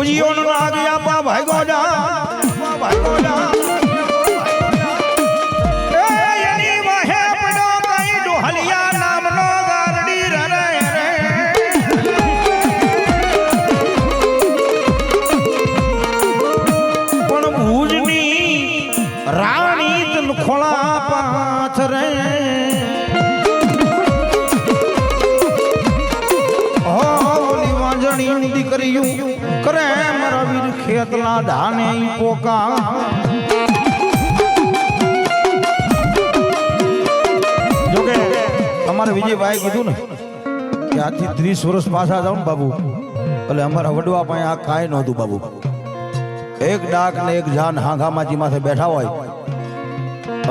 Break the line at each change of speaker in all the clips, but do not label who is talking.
ભુજીઓનો નાગ આપા ભાઈ ગોડા ભાઈ ગોડા એની વાહે પડો કઈ ડોહલિયા નામનો ગારડી રે રે પણ ભુજની રાણી તનખોળા પાથ રે દીકરીયું કરે મારા વીર ખેતલા ધાને પોકા જોકે અમારે વિજયભાઈ કીધું ને કે આજથી 30 વર્ષ પાછા જાવ ને બાબુ એટલે અમારા વડવા પાસે આ કાંઈ નહોતું બાબુ એક ડાક ને એક જાન હાંઘામાજી માથે બેઠા હોય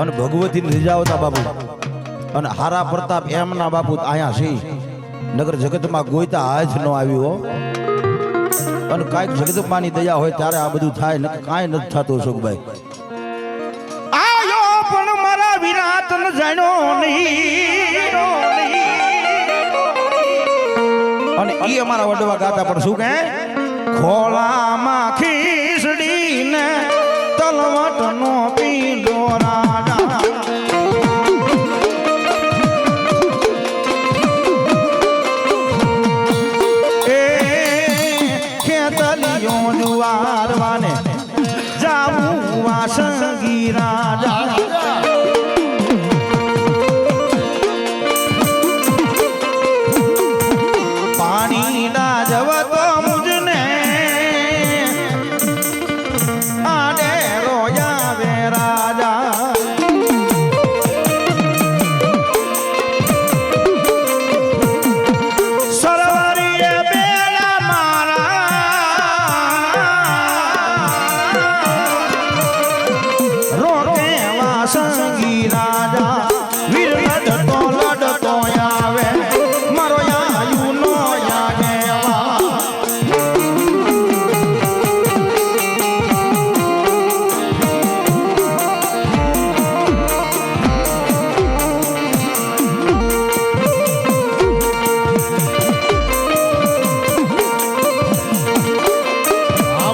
અને ભગવતી રીજાવતા બાબુ અને હારા પ્રતાપ એમના બાપુ અહીંયા છે નગર જગતમાં ગોઈતા હાથ ન આવ્યો અને કાંઈક જગદંબાની દયા હોય ત્યારે આ બધું થાય ને કાંઈ નથી થતું અશોકભાઈ આયો પણ મારા વિરાટ ન જાણ્યો નહીં અને ઈ અમારા વડવા ગાતા પણ શું કહે ખોળામાં ખીસડીને તલવટનો પીંડો રાજા વારવાને જાવું વાસંગી રાજા પાણી ના જવતો મુજને આડે રોયા વે રાજા સંગી રાજા વીર લડતો લડતો આવે મારો આયુ નો યાગેવા આ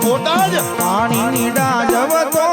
બોટાદ પાણી ની ડાજવતો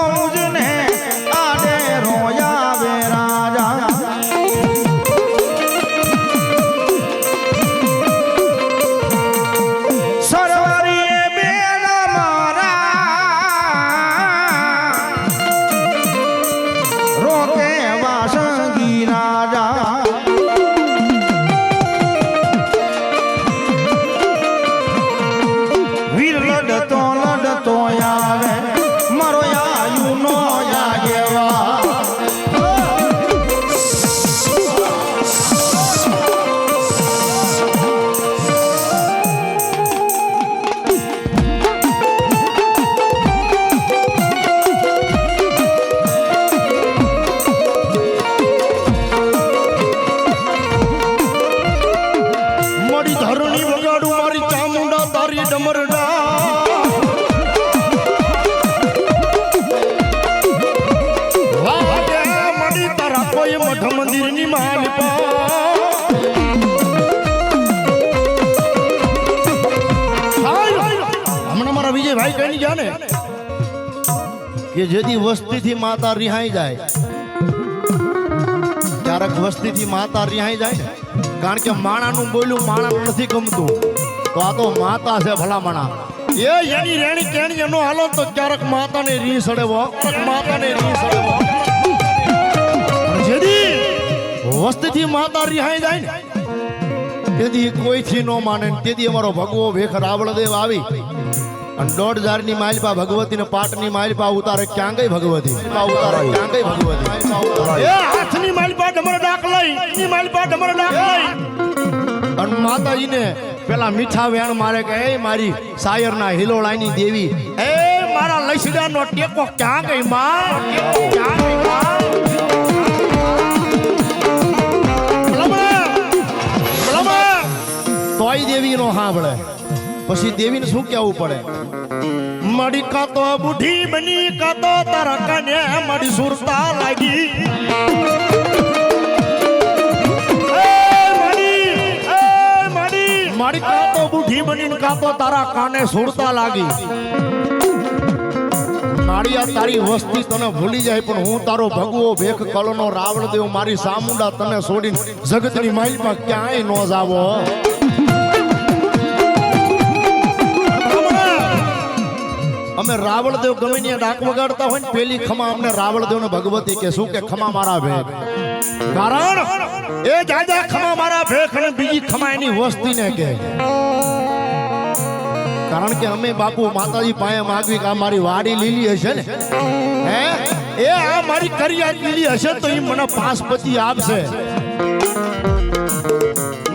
મંદિરની માલિપા હમણાં મારા વિજયભાઈ કઈ ગયા ને કે જેથી વસ્તીથી માતા રિહાઈ જાય ક્યારેક વસ્તીથી માતા રિહાઈ જાય ને કારણ કે માણાનું બોલ્યું માણાનું નથી ગમતું તો આ તો માતા છે ભલા માણા એની રેણી કેણી એનો હાલો તો ક્યારેક માતાને રી સડેવો માતાને રી સડેવો જેથી વસ્તીથી માતા રિહાઈ જાય ને તેથી કોઈથી ન માને તેથી અમારો ભગવો વેખ રાવળદેવ આવી અને 1.5 ની માલપા ભગવતીને પાટની માલપા ઉતારે ક્યાં ગઈ ભગવતી ઉતારે ક્યાં ગઈ ભગવતી એ હાથની માલપા ડમર ડાક લઈ ની માલપા ડમર ડાક લઈ અને માતાજીને પેલા મીઠા વેણ મારે કે એ મારી સાયરના હિલોળાની દેવી એ મારા લઈસડાનો ટેકો ક્યાં ગઈ માં ક્યાં ગઈ માં તોય દેવી નો સાંભળે પછી દેવીને શું કહેવું પડે મડી કા તો બુઢી બની કા તો તારા કાને મડી સુરતા લાગી મારી કા તો બુદ્ધિ બનીને કાપો તારા કાને સુરતા લાગી નાળિયા તારી વસ્તી તને ભૂલી જાય પણ હું તારો ભગવો ભેખ કળનો રાવણ દેવ મારી સામુંડા તને છોડીને જગતની માઇલમાં ક્યાંય ન જાવો અમે રાવણદેવ ગમે ને ડાક વગાડતા હોય ને પેલી ખમા અમને રાવણદેવ ને ભગવતી કે શું કે ખમા મારા ભેખ કારણ એ જાજા ખમા મારા ભેખ અને બીજી ખમા એની વસ્તી ને કે કારણ કે અમે બાપુ માતાજી પાસે માગવી કે આ મારી વાડી લીલી હશે ને હે એ આ મારી કરિયા લીલી હશે તો એ મને પાસપતિ આપશે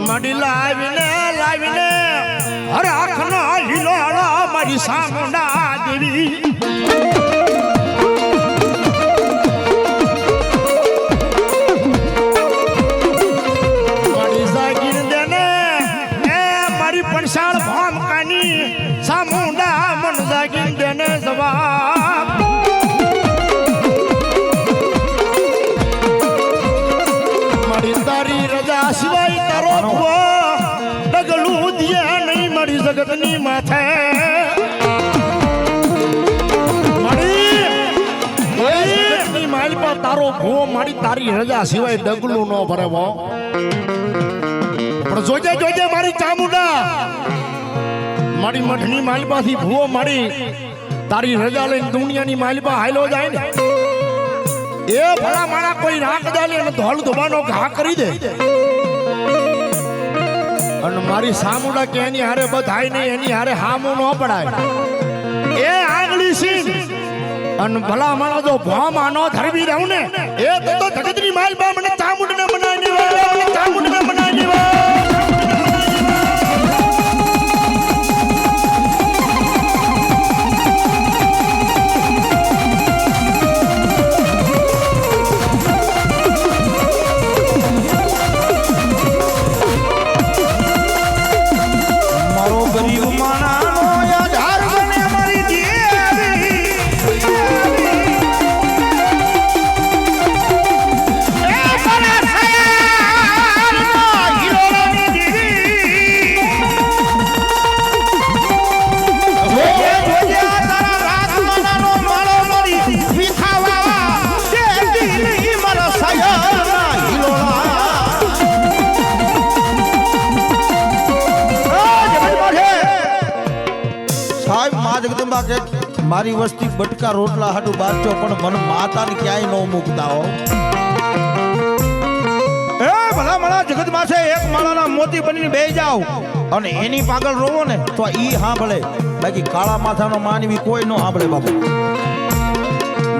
મડી લાવીને અરે આખનો લીલો મારી સામુંડા દેવી મારી જાગીર દેને એ મારી પણસાળ ભામકાની સામુંડા મન જાગીર દેને જવાબ મારી તારી રજા સિવાય તારો ડગલું દિયા નહીં મારી જગતની માથે તારો ભૂવો મારી તારી રજા સિવાય ડગલું ન ભરે પણ જોજે મારી ચામુંડા મારી મઠની માલપાથી ભૂવો મારી તારી રજા લઈને દુનિયાની માલપા હાલો જાય ને એ ભલા માણા કોઈ રાખ દાલે અને ધોળ ધોબાનો ઘા કરી દે અને મારી સામુંડા કે એની હારે બધાય નહીં એની હારે હામું ન પડાય એ આગળી સીન અને ભલા માણો જો ભોમાં નો ધરવી રહું ને એ તો જગતની માલપા મને ચામુંડને મનાઈ દેવા ચામુંડને મનાઈ દેવા મારો ગરીબ માણા મારી વસ્તી બટકા રોટલા હાટું બારચો પણ મને માતાને ક્યાંય ન મૂકતા હો એ ભલા માળા જગત માં છે એક માળાના મોતી બનીને બેહી જાવ અને એની પાગલ રોવો ને તો ઈ સાંભળે બાકી કાળા માથાનો માનવી કોઈ ન સાંભળે બાપુ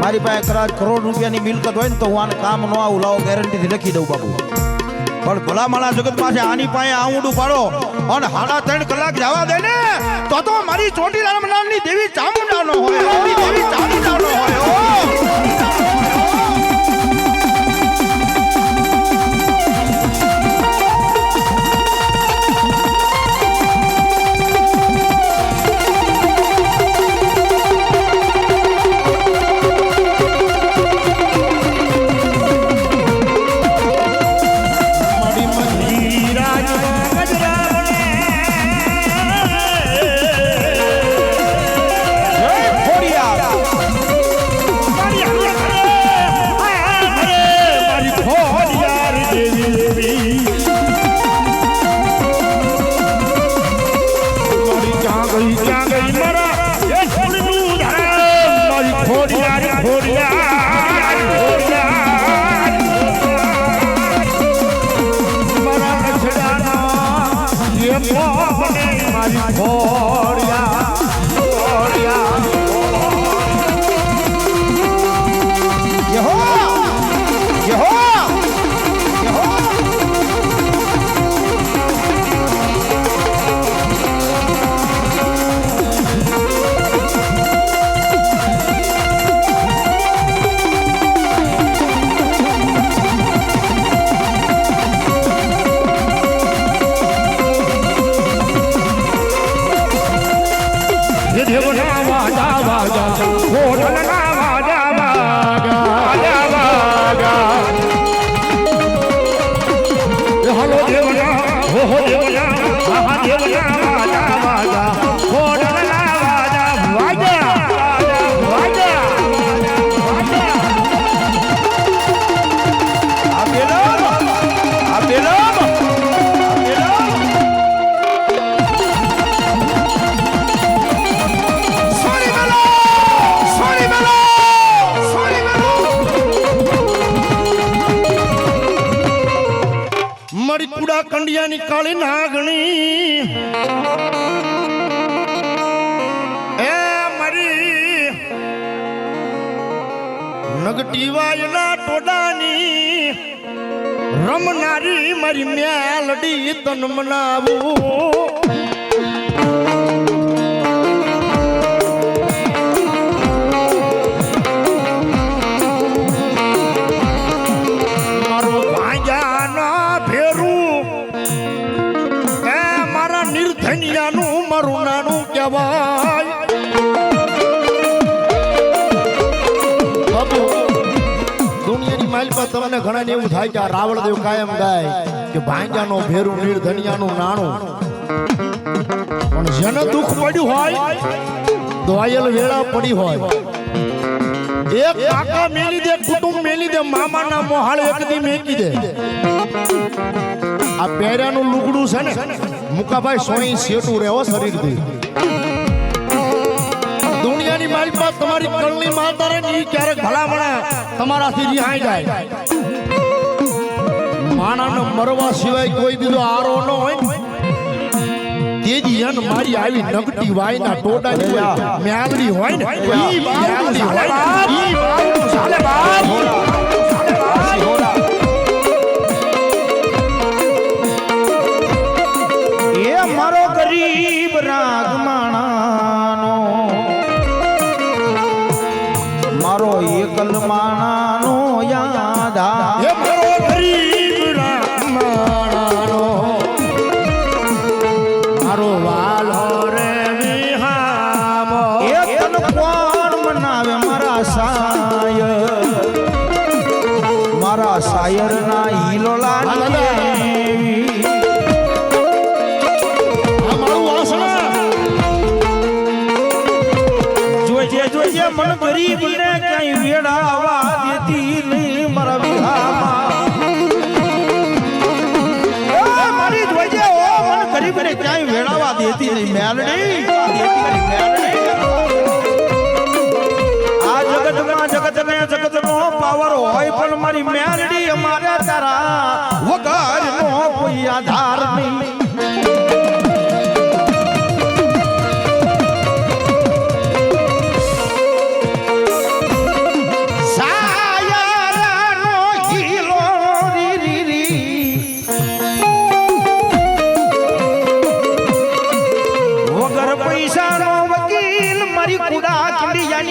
મારી પાસે કદાચ કરોડ રૂપિયાની મિલકત હોય ને તો હું આને કામ ન આવું લાવો ગેરંટીથી લખી દઉં બાપુ પણ ભલા માળા જગત માં છે આની પાસે આઉંડું પાડો અને 3.5 કલાક જવા દે ને તો મારી ચોટીલા નામની દેવી ચામુંડા નો હોય દેવી ચામુંડા નો હોય
ઓહો દેવના મહાદેવના વાજા વાજા ખોડલના વાજા વાજા વાજા
મારી કુડા કંડિયાની કાળી નાગણી એ મારી નગટી વાયના ટોડાની રમનારી મારી મેલડી તન મનાવું મારું નાનું કહેવાય બાબુ દુનિયાની માઇલ પર તમને ઘણા એવું થાય કે આ રાવળદેવ કાયમ ગાય કે ભાંગ્યાનો ભેરું નિર્ધનિયાનું નાણું પણ જેને દુઃખ પડ્યું હોય દોયલ વેળા પડી હોય એક કાકા મેલી દે કુટુંબ મેલી દે મામાના મોહાળ એક દી મેકી દે આ પહેર્યાનું લુગડું છે ને મુકાભાઈ સોઈ શેટું રહેવો શરીરથી દુનિયાની મારી પાસે તમારી કળની માતા રે ની ક્યારેક ભલામણા તમારાથી રિહાઈ જાય માણાને મરવા સિવાય કોઈ બીજો આરો ન હોય તેજી જન મારી આવી નગટી વાયના ટોડાની મેલડી હોય ને ઈ મેલડી હોય ઈ બાપ ચાલે બાપ
મારો ગરીબ રાગમાણાનો મારો એકલ માણાનો યાદ
એ મારો ગરીબ રાગમાણાનો મારો વાલો રે વિહામો
એ તન કોણ મનાવે મારા શાયર ના હિલોલા મન ગરીબ ને ક્યાંય વેડાવા દેતી નહીં મારા વિહામાં મારી જોજે ઓ મન ગરીબ ને ક્યાંય વેડાવા દેતી નહીં મેલડી આ જગતમાં જગત ને જગત નો પાવર હોય પણ મારી મેલડી અમારે તારા વગર નો કોઈ આધાર નહીં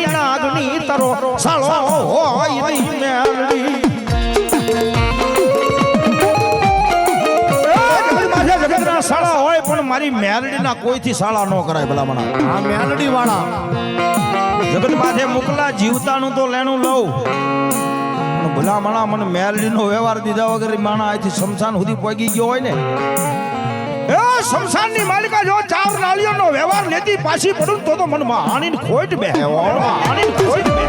નાગણી તરો સાળો હોય નહીં મેલડી જગતના સાળા હોય પણ મારી મેલડીના કોઈથી સાળા ન કરાય ભલામણા
આ મેલડી વાળા
જગત માથે મુકલા જીવતાનું તો લેણું લઉં પણ ભલામણા મને મેલડીનો વ્યવહાર દીધા વગર માણા અહીંથી શમશાન સુધી પહોંચી ગયો હોય ને એ શમશાનની માલિકા જો ચાર નાળીઓનો વ્યવહાર લેતી પાછી પડું તો મનમાં આણીને ખોટ બે આણીને ખોટ બે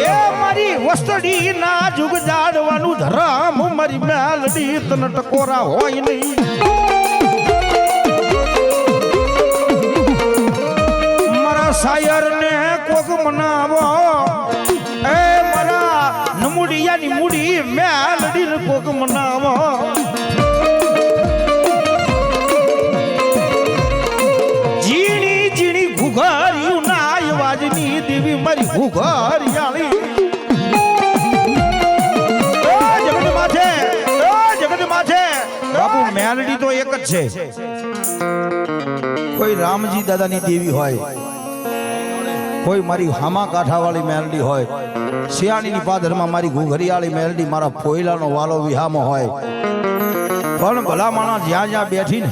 એ મારી વસ્તડી ના જુગ જાડવાનું ધરામ મારી મેલડી તન ટકોરા હોય નહીં મારા શાયર ને કોક મનાવો એ મારા નમુડિયાની મુડી મેલડી ને કોક મનાવો જીણી જીણી ઘુઘાર્યું ના અવાજની દેવી મારી ઘુઘારિયાળી જગત માથે બાપુ મેલડી તો એક જ છે કોઈ રામજી દાદાની દેવી હોય કોઈ મારી હામા કાંઠાવાળી મેલડી હોય શિયાળીની પાદરમાં મારી ઘુઘરિયાળી મેલડી મારા ફોઈલાનો વાલો વિહામો હોય પણ ભલા માણા જ્યાં જ્યાં બેઠી ને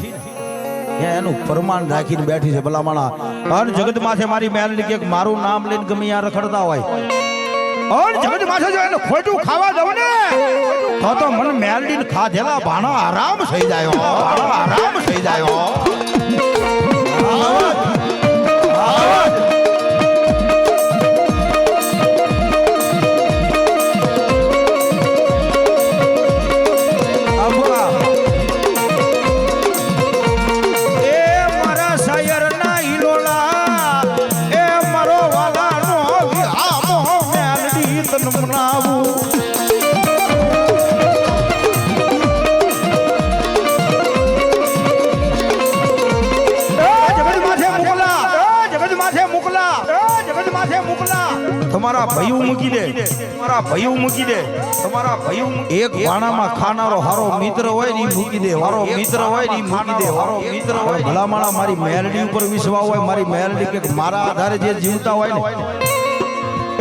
ત્યાં એનું પ્રમાણ રાખીને બેઠી છે ભલા માણા અને જગત માથે મારી મેલડી કે મારું નામ લઈને ગમે ત્યાં રખડતા હોય અને જગત માથે જો એને ખોટું ખાવા દઉં ને તો મને મેલડીને ખાધેલા ભાણા આરામ થઈ જાય ભાણા આરામ થઈ જાય તમારા ભયું મૂકી દે તમારા ભયું મૂકી દે તમારા ભયું એક વાણામાં ખાનારો હારો મિત્ર હોય ને મૂકી દે હારો મિત્ર હોય ને મૂકી દે હારો મિત્ર હોય ભલામાણા મારી મેલડી ઉપર વિશ્વાસ હોય મારી મેલડી કે મારા આધારે જે જીવતા હોય ને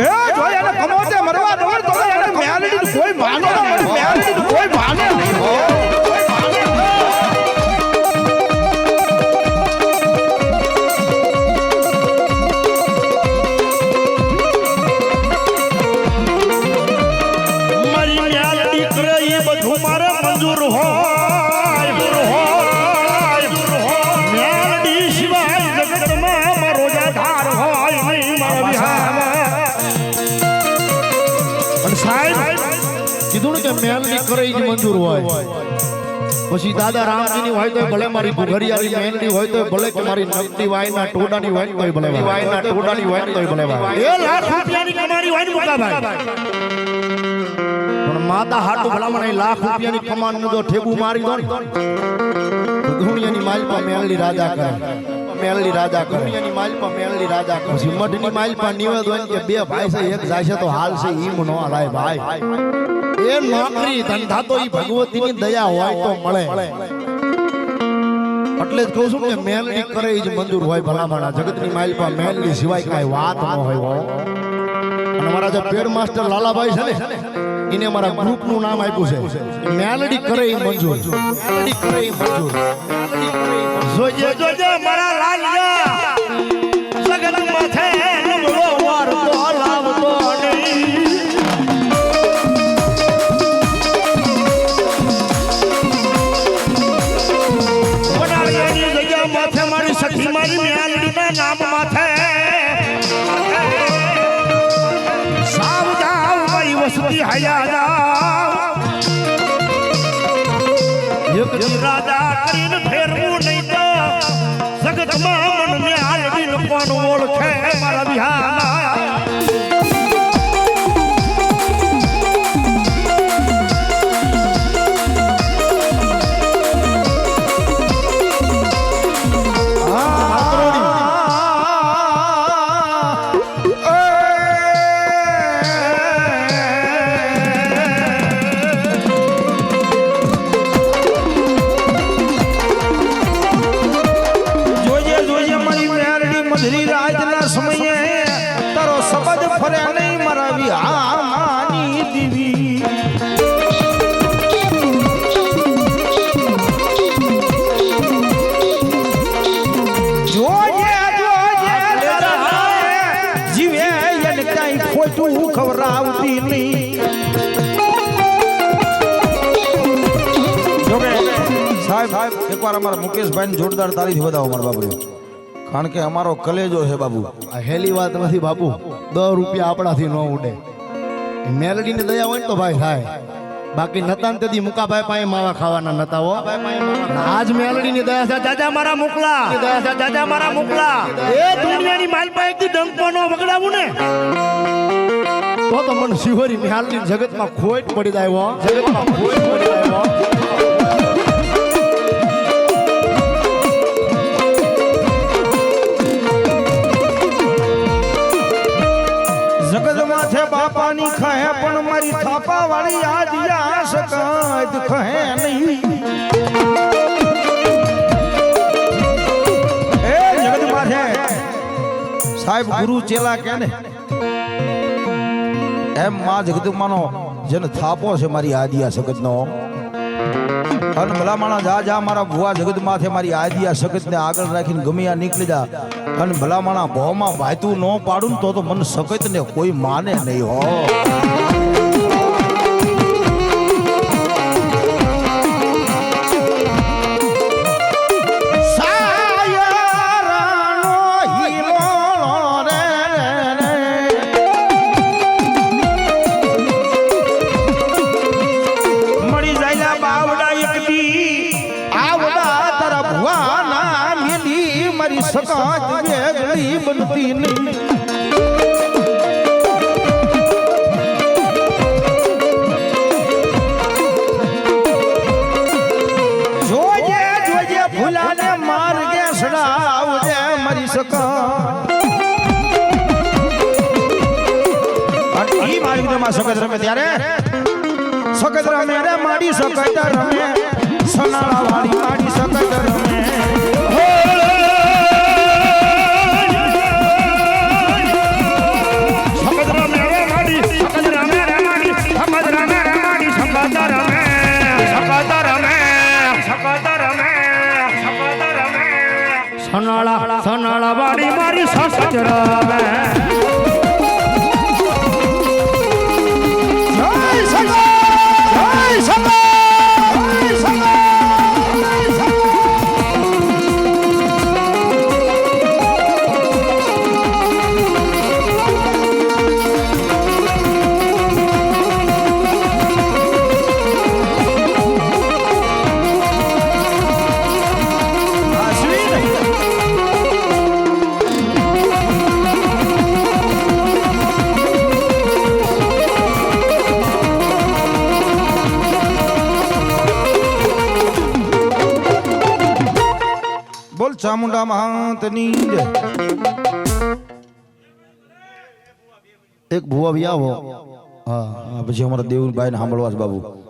એ જોઈ એને કમોતે મરવા દો તો એને મેલડી કોઈ માને નહીં મેલડી કોઈ માને નહીં
કીધું ને કે મેલડી કરે જ મંજૂર હોય પછી દાદા રામજીની હોય તો ભલે મારી ઘુઘરિયાની મેલડી હોય તો ભલે કે મારી નકદી વાયના ટોડાની હોય તો ભલે વાયના ટોડાની હોય તો ભલે એ લાખ રૂપિયાની કમાણી હોય ને મુકાભાઈ પણ માતા હાટુ ભલા મને લાખ રૂપિયાની કમાણી નો તો ઠેબુ મારી દો ને દુનિયાની માલપા મેલડી રાજા કરે મેલડી રાજા કરે દુનિયાની માલપા મેલડી રાજા કરે પછી મઢની માલપા નિવેદ હોય કે બે ભાઈ છે એક જાય છે તો હાલ છે ઈમ નો હાલાય ભાઈ એ નોકરી ધંધા તો ઈ ભગવતીની દયા હોય તો મળે એટલે જ કહું છું કે મેલડી કરે જ મંજૂર હોય ભલામણા જગતની માલપા મેલડી સિવાય કાંઈ વાત ન હોય અને મારા જે પેડ માસ્ટર લાલાભાઈ છે ને એને મારા ગ્રુપ નું નામ આપ્યું છે મેલડી કરે ઈ મંજૂર મેલડી કરે ઈ મંજૂર જોજે જોજે મારા લાલિયા જગત માથે નમવો વાર તો લાવતો નહીં સખી મારી મેલડીના નામ માથે સાવ જાવ મારી વસતી હયા જાવ એક રાજા કરીને ફેરવું નહીં તો જગતમાં મન મેલડીને કોણ ઓળખે મારા વિહાના ખવરાવતી નહીં સાહેબ એકવાર અમારા મુકેશભાઈ જોરદાર તારીફ બતાવો મારા બાબુ કારણ કે અમારો કલેજો છે બાબુ આ હેલી વાત નથી બાપુ 10 રૂપિયા આપણાથી ન ઉડે મેલડીની દયા હોય ને તો ભાઈ થાય બાકી નતા ને તેથી મુકાભાઈ પાસે માવા ખાવાના નતા હો આજ મેલડીની દયા છે જાજા મારા મુકલા દયા છે જાજા મારા મુકલા એ દુનિયાની માલ પાસે એકથી ડંકો નો વગડાવું ને તો મને શિહોરી મેલડી જગતમાં ખોટ પડી જાય જગતમાં ખોટ પડી જાય
જગતમાં છે બાપાની ખહે પણ મારી થાપા વાળી આદિયા સકાત ખહે નહીં એ જગતમાં છે સાહેબ ગુરુ ચેલા કે ને એમ માં જગદંબાનો જેને થાપો છે મારી આદિયા સગતનો અને ભલા માણા જા જા મારા ભુવા જગત માથે મારી આદિયા સખત ને આગળ રાખીને ગમિયા નીકળી જા અને ભલા માણા ભોમાં ભાયતું ન પાડું ને તો મને સખત ને કોઈ માને નહીં હો સકાત વેગળી બનતી નહીં જોજે જોજે ફૂલાને માર્ગે સડાવજે મારી સકાત અને ઈ માર્ગમાં સકત રમે ત્યારે સકત રમે રે માડી સકત રમે સનાળા વાળી માડી સકત રમે
સનાળા વાડી મારી સસજ રમે
જય સગા જય સગા જય સગા બોલ ચામુંડા મહાંતની જય
એક ભુવા બી આવો
હા પછી અમારા દેવુભાઈ ને સાંભળવા છે બાબુ